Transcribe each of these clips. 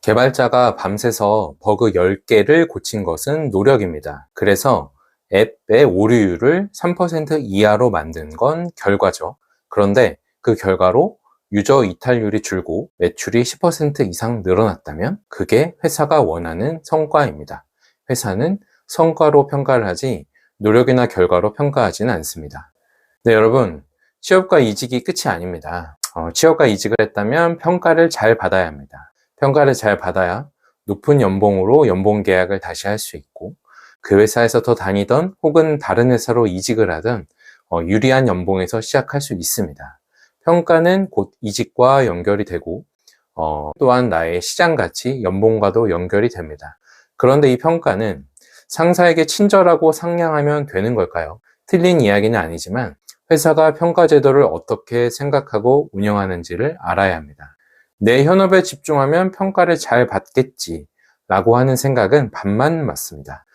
개발자가 밤새서 버그 10개를 고친 것은 노력입니다. 그래서 앱의 오류율을 3% 이하로 만든 건 결과죠. 그런데 그 결과로 유저 이탈률이 줄고 매출이 10% 이상 늘어났다면 그게 회사가 원하는 성과입니다. 회사는 성과로 평가를 하지 노력이나 결과로 평가하지는 않습니다. 네, 여러분, 취업과 이직이 끝이 아닙니다. 취업과 이직을 했다면 평가를 잘 받아야 합니다. 평가를 잘 받아야 높은 연봉으로 연봉 계약을 다시 할 수 있고 그 회사에서 더 다니던 혹은 다른 회사로 이직을 하든 유리한 연봉에서 시작할 수 있습니다. 평가는 곧 이직과 연결이 되고 또한 나의 시장 가치, 연봉과도 연결이 됩니다. 그런데 이 평가는 상사에게 친절하고 상냥하면 되는 걸까요? 틀린 이야기는 아니지만 회사가 평가 제도를 어떻게 생각하고 운영하는지를 알아야 합니다. 내 현업에 집중하면 평가를 잘 받겠지 라고 하는 생각은 반만 맞습니다.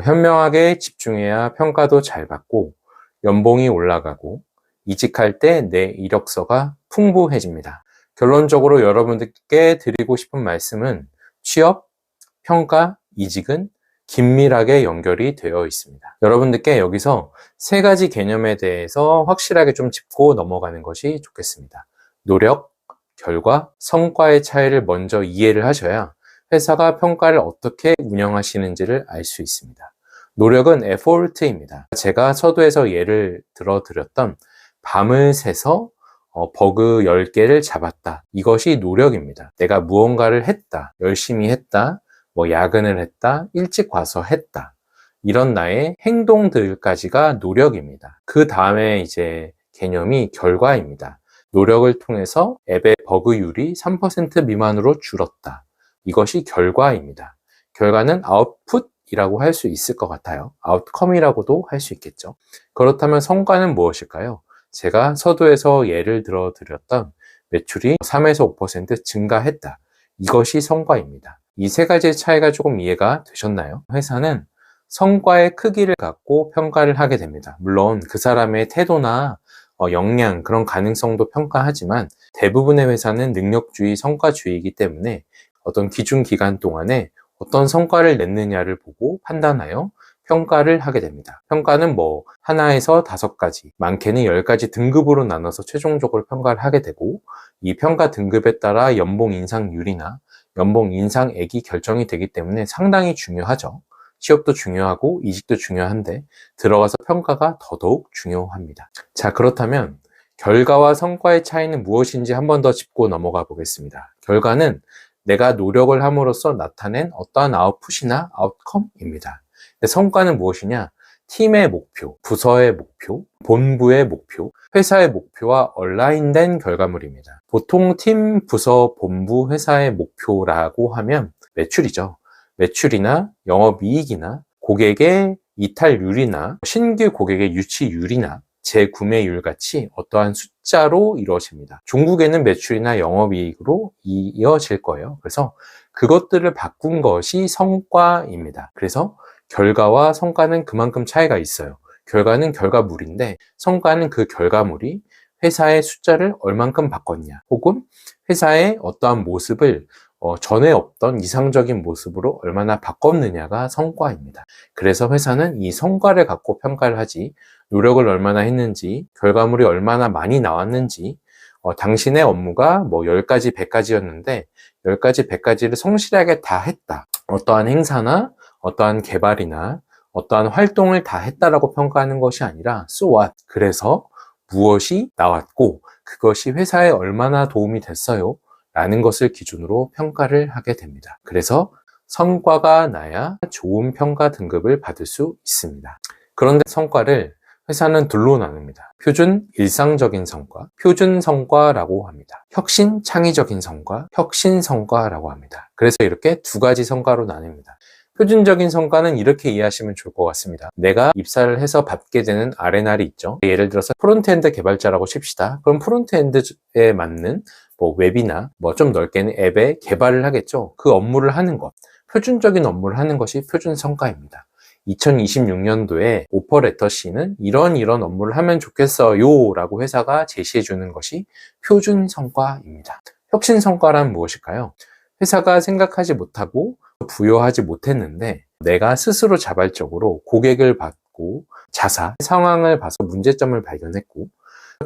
현명하게 집중해야 평가도 잘 받고 연봉이 올라가고 이직할 때 내 이력서가 풍부해집니다. 결론적으로 여러분들께 드리고 싶은 말씀은 취업, 평가, 이직은 긴밀하게 연결이 되어 있습니다. 여러분들께 여기서 세 가지 개념에 대해서 확실하게 좀 짚고 넘어가는 것이 좋겠습니다. 노력, 결과, 성과의 차이를 먼저 이해를 하셔야 회사가 평가를 어떻게 운영하시는지를 알 수 있습니다. 노력은 effort입니다. 제가 서두에서 예를 들어 드렸던 밤을 새서 버그 10개를 잡았다. 이것이 노력입니다. 내가 무언가를 했다, 열심히 했다, 야근을 했다, 일찍 와서 했다. 이런 나의 행동들까지가 노력입니다. 그 다음에 이제 개념이 결과입니다. 노력을 통해서 앱의 버그율이 3% 미만으로 줄었다. 이것이 결과입니다. 결과는 아웃풋이라고 할 수 있을 것 같아요. 아웃컴이라고도 할 수 있겠죠. 그렇다면 성과는 무엇일까요? 제가 서두에서 예를 들어 드렸던 매출이 3에서 5% 증가했다. 이것이 성과입니다. 이 세 가지의 차이가 조금 이해가 되셨나요? 회사는 성과의 크기를 갖고 평가를 하게 됩니다. 물론 그 사람의 태도나 역량, 그런 가능성도 평가하지만 대부분의 회사는 능력주의, 성과주의이기 때문에 어떤 기준 기간 동안에 어떤 성과를 냈느냐를 보고 판단하여 평가를 하게 됩니다. 평가는 하나에서 5가지, 많게는 10가지 등급으로 나눠서 최종적으로 평가를 하게 되고 이 평가 등급에 따라 연봉 인상률이나 연봉 인상액이 결정이 되기 때문에 상당히 중요하죠. 취업도 중요하고 이직도 중요한데 들어가서 평가가 더더욱 중요합니다. 자, 그렇다면 결과와 성과의 차이는 무엇인지 한 번 더 짚고 넘어가 보겠습니다. 결과는 내가 노력을 함으로써 나타낸 어떠한 아웃풋이나 아웃컴입니다. 성과는 무엇이냐? 팀의 목표, 부서의 목표, 본부의 목표, 회사의 목표와 얼라인된 결과물입니다. 보통 팀, 부서, 본부, 회사의 목표라고 하면 매출이죠. 매출이나 영업이익이나 고객의 이탈률이나 신규 고객의 유치율이나 재구매율 같이 어떠한 숫자로 이루어집니다. 종국에는 매출이나 영업이익으로 이어질 거예요. 그래서 그것들을 바꾼 것이 성과입니다. 그래서 결과와 성과는 그만큼 차이가 있어요. 결과는 결과물인데 성과는 그 결과물이 회사의 숫자를 얼만큼 바꿨냐, 혹은 회사의 어떠한 모습을 전에 없던 이상적인 모습으로 얼마나 바꿨느냐가 성과입니다. 그래서 회사는 이 성과를 갖고 평가를 하지 노력을 얼마나 했는지, 결과물이 얼마나 많이 나왔는지, 당신의 업무가 10가지, 100가지였는데 10가지, 100가지를 성실하게 다 했다. 어떠한 행사나 어떠한 개발이나 어떠한 활동을 다 했다라고 평가하는 것이 아니라 so what? 그래서 무엇이 나왔고 그것이 회사에 얼마나 도움이 됐어요? 라는 것을 기준으로 평가를 하게 됩니다. 그래서 성과가 나야 좋은 평가 등급을 받을 수 있습니다. 그런데 성과를 회사는 둘로 나눕니다. 표준 일상적인 성과, 표준 성과라고 합니다. 혁신 창의적인 성과, 혁신 성과라고 합니다. 그래서 이렇게 2가지 성과로 나뉩니다. 표준적인 성과는 이렇게 이해하시면 좋을 것 같습니다. 내가 입사를 해서 받게 되는 R&R이 있죠. 예를 들어서 프론트엔드 개발자라고 칩시다. 그럼 프론트엔드에 맞는 웹이나 좀 넓게는 앱의 개발을 하겠죠. 그 업무를 하는 것, 표준적인 업무를 하는 것이 표준 성과입니다. 2026년도에 오퍼레터 C는 이런 업무를 하면 좋겠어요 라고 회사가 제시해 주는 것이 표준 성과입니다. 혁신 성과란 무엇일까요? 회사가 생각하지 못하고 부여하지 못했는데 내가 스스로 자발적으로 고객을 받고 자사, 상황을 봐서 문제점을 발견했고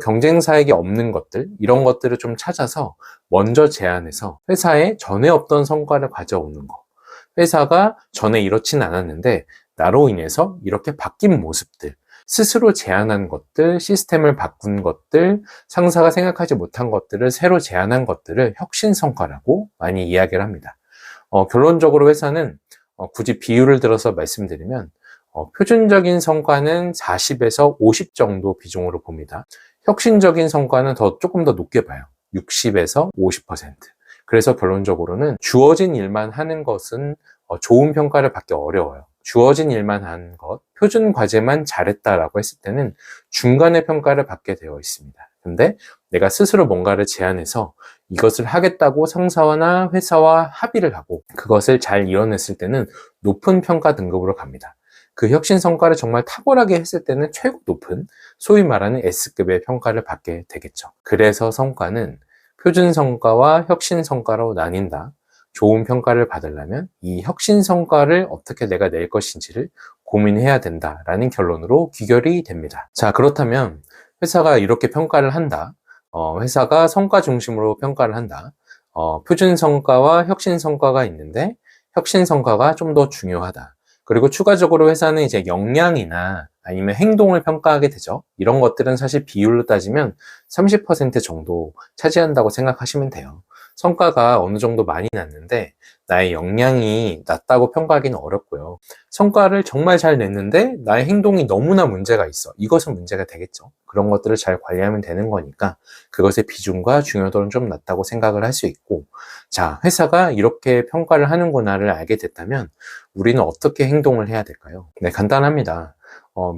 경쟁사에게 없는 것들, 이런 것들을 좀 찾아서 먼저 제안해서 회사에 전에 없던 성과를 가져오는 거. 회사가 전에 이렇진 않았는데 나로 인해서 이렇게 바뀐 모습들, 스스로 제안한 것들, 시스템을 바꾼 것들, 상사가 생각하지 못한 것들을 새로 제안한 것들을 혁신성과라고 많이 이야기를 합니다. 결론적으로 회사는 굳이 비율을 들어서 말씀드리면 표준적인 성과는 40에서 50 정도 비중으로 봅니다. 혁신적인 성과는 조금 더 높게 봐요. 60에서 50%. 그래서 결론적으로는 주어진 일만 하는 것은 좋은 평가를 받기 어려워요. 주어진 일만 한 것, 표준 과제만 잘했다라고 했을 때는 중간의 평가를 받게 되어 있습니다. 근데 내가 스스로 뭔가를 제안해서 이것을 하겠다고 상사나 회사와 합의를 하고 그것을 잘 이뤄냈을 때는 높은 평가 등급으로 갑니다. 그 혁신 성과를 정말 탁월하게 했을 때는 최고 높은 소위 말하는 S급의 평가를 받게 되겠죠. 그래서 성과는 표준 성과와 혁신 성과로 나뉜다. 좋은 평가를 받으려면 이 혁신 성과를 어떻게 내가 낼 것인지를 고민해야 된다라는 결론으로 귀결이 됩니다. 자, 그렇다면 회사가 이렇게 평가를 한다. 회사가 성과 중심으로 평가를 한다. 표준 성과와 혁신 성과가 있는데 혁신 성과가 좀 더 중요하다. 그리고 추가적으로 회사는 이제 역량이나 아니면 행동을 평가하게 되죠. 이런 것들은 사실 비율로 따지면 30% 정도 차지한다고 생각하시면 돼요. 성과가 어느 정도 많이 났는데 나의 역량이 낮다고 평가하기는 어렵고요. 성과를 정말 잘 냈는데 나의 행동이 너무나 문제가 있어. 이것은 문제가 되겠죠. 그런 것들을 잘 관리하면 되는 거니까 그것의 비중과 중요도는 좀 낮다고 생각을 할 수 있고, 자, 회사가 이렇게 평가를 하는구나를 알게 됐다면 우리는 어떻게 행동을 해야 될까요? 네, 간단합니다.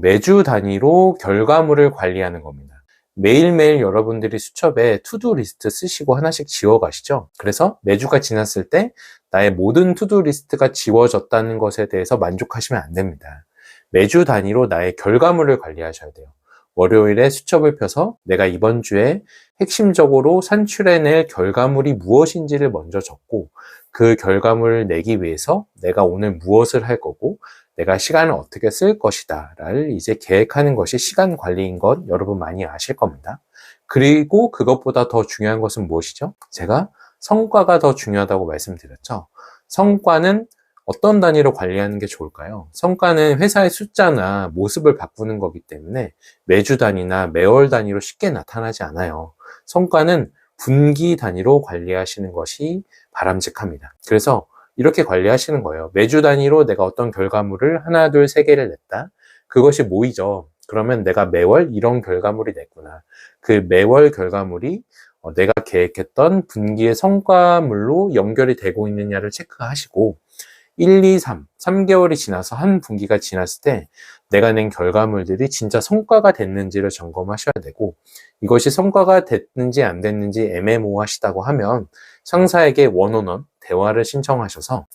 매주 단위로 결과물을 관리하는 겁니다. 매일매일 여러분들이 수첩에 투두 리스트 쓰시고 하나씩 지워 가시죠. 그래서 매주가 지났을 때 나의 모든 투두 리스트가 지워졌다는 것에 대해서 만족하시면 안 됩니다. 매주 단위로 나의 결과물을 관리하셔야 돼요. 월요일에 수첩을 펴서 내가 이번 주에 핵심적으로 산출해낼 결과물이 무엇인지를 먼저 적고 그 결과물을 내기 위해서 내가 오늘 무엇을 할 거고 내가 시간을 어떻게 쓸 것이다 를 이제 계획하는 것이 시간 관리인 것 여러분 많이 아실 겁니다. 그리고 그것보다 더 중요한 것은 무엇이죠? 제가 성과가 더 중요하다고 말씀드렸죠. 성과는 어떤 단위로 관리하는 게 좋을까요? 성과는 회사의 숫자나 모습을 바꾸는 거기 때문에 매주 단위나 매월 단위로 쉽게 나타나지 않아요. 성과는 분기 단위로 관리하시는 것이 바람직합니다. 그래서 이렇게 관리하시는 거예요. 매주 단위로 내가 어떤 결과물을 하나, 둘, 세 개를 냈다. 그것이 모이죠. 그러면 내가 매월 이런 결과물이 냈구나. 그 매월 결과물이 내가 계획했던 분기의 성과물로 연결이 되고 있느냐를 체크하시고 1, 2, 3개월이 지나서 한 분기가 지났을 때 내가 낸 결과물들이 진짜 성과가 됐는지를 점검하셔야 되고 이것이 성과가 됐는지 안 됐는지 애매모호하시다고 하면 상사에게 원오원 대화를 신청하셔서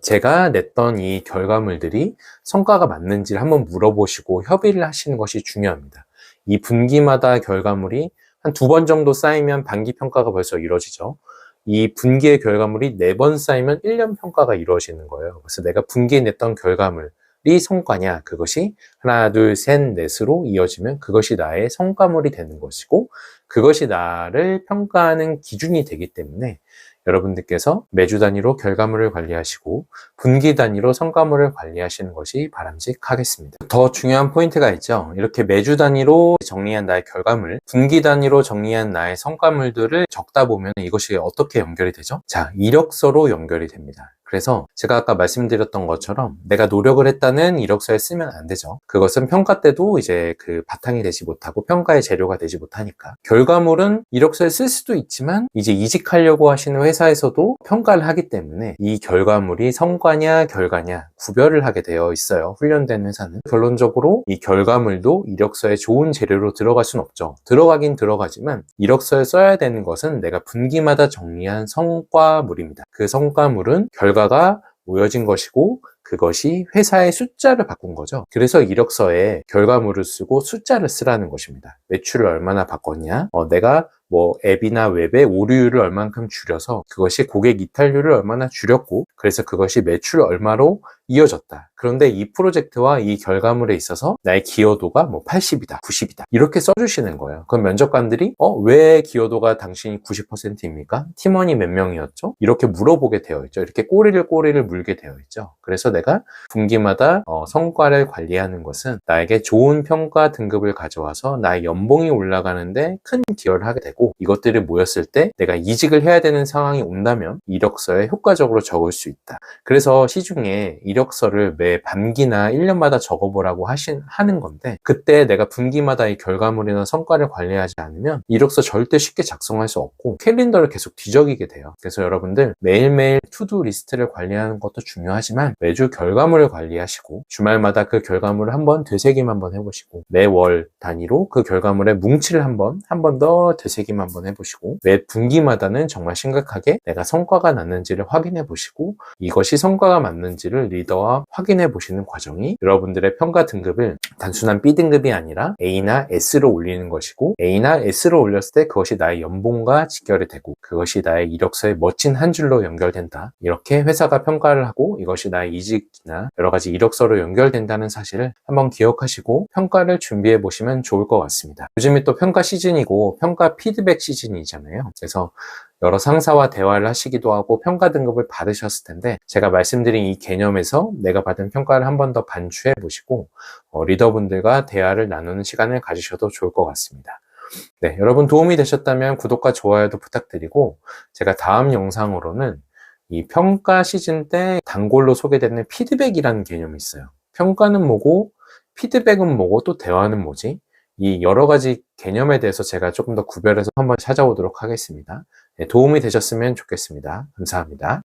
제가 냈던 이 결과물들이 성과가 맞는지를 한번 물어보시고 협의를 하시는 것이 중요합니다. 이 분기마다 결과물이 한 2번 정도 쌓이면 반기 평가가 벌써 이루어지죠. 이 분기의 결과물이 4번 쌓이면 1년 평가가 이루어지는 거예요. 그래서 내가 분기에 냈던 결과물이 성과냐, 그것이 하나, 둘, 셋, 넷으로 이어지면 그것이 나의 성과물이 되는 것이고 그것이 나를 평가하는 기준이 되기 때문에 여러분들께서 매주 단위로 결과물을 관리하시고 분기 단위로 성과물을 관리하시는 것이 바람직하겠습니다. 더 중요한 포인트가 있죠. 이렇게 매주 단위로 정리한 나의 결과물, 분기 단위로 정리한 나의 성과물들을 적다 보면 이것이 어떻게 연결이 되죠? 자, 이력서로 연결이 됩니다. 그래서 제가 아까 말씀드렸던 것처럼 내가 노력을 했다는 이력서에 쓰면 안 되죠. 그것은 평가 때도 이제 그 바탕이 되지 못하고 평가의 재료가 되지 못하니까. 결과물은 이력서에 쓸 수도 있지만 이제 이직하려고 하시는 회사에서도 평가를 하기 때문에 이 결과물이 성과냐 결과냐 구별을 하게 되어 있어요. 훈련된 회사는. 결론적으로 이 결과물도 이력서에 좋은 재료로 들어갈 수는 없죠. 들어가긴 들어가지만 이력서에 써야 되는 것은 내가 분기마다 정리한 성과물입니다. 그 성과물은 결과가 모여진 것이고 그것이 회사의 숫자를 바꾼 거죠. 그래서 이력서에 결과물을 쓰고 숫자를 쓰라는 것입니다. 매출을 얼마나 바꿨냐, 내가 뭐 앱이나 웹의 오류율을 얼만큼 줄여서 그것이 고객 이탈률을 얼마나 줄였고 그래서 그것이 매출 얼마로 이어졌다. 그런데 이 프로젝트와 이 결과물에 있어서 나의 기여도가 뭐 80이다, 90이다 이렇게 써주시는 거예요. 그럼 면접관들이 왜 기여도가 당신이 90%입니까? 팀원이 몇 명이었죠? 이렇게 물어보게 되어 있죠. 이렇게 꼬리를 물게 되어 있죠. 그래서 내가 분기마다 성과를 관리하는 것은 나에게 좋은 평가 등급을 가져와서 나의 연봉이 올라가는데 큰 기여를 하게 되고 이것들이 모였을 때 내가 이직을 해야 되는 상황이 온다면 이력서에 효과적으로 적을 수 있다. 그래서 시중에 이력서를 매 반기나 1년마다 적어보라고 하는 건데 그때 내가 분기마다 이 결과물이나 성과를 관리하지 않으면 이력서 절대 쉽게 작성할 수 없고 캘린더를 계속 뒤적이게 돼요. 그래서 여러분들 매일매일 투두 리스트를 관리하는 것도 중요하지만 매주 결과물을 관리하시고 주말마다 그 결과물을 한번 되새김 한번 해보시고 매월 단위로 그 결과물의 뭉치를 한 번 더 되새김 한번 해보시고 매 분기마다는 정말 심각하게 내가 성과가 났는지를 확인해 보시고 이것이 성과가 맞는지를 리더와 확인해 보시는 과정이 여러분들의 평가 등급을 단순한 B등급이 아니라 A나 S로 올리는 것이고 A나 S로 올렸을 때 그것이 나의 연봉과 직결이 되고 그것이 나의 이력서의 멋진 한 줄로 연결된다. 이렇게 회사가 평가를 하고 이것이 나의 이직이나 여러 가지 이력서로 연결된다는 사실을 한번 기억하시고 평가를 준비해 보시면 좋을 것 같습니다. 요즘이 또 평가 시즌이고 평가 피드백 시즌이잖아요. 그래서 여러 상사와 대화를 하시기도 하고 평가 등급을 받으셨을 텐데 제가 말씀드린 이 개념에서 내가 받은 평가를 한 번 더 반추해 보시고 리더분들과 대화를 나누는 시간을 가지셔도 좋을 것 같습니다. 네, 여러분 도움이 되셨다면 구독과 좋아요도 부탁드리고 제가 다음 영상으로는 이 평가 시즌 때 단골로 소개되는 피드백이라는 개념이 있어요. 평가는 뭐고 피드백은 뭐고 또 대화는 뭐지? 이 여러 가지 개념에 대해서 제가 조금 더 구별해서 한번 찾아오도록 하겠습니다. 네, 도움이 되셨으면 좋겠습니다. 감사합니다.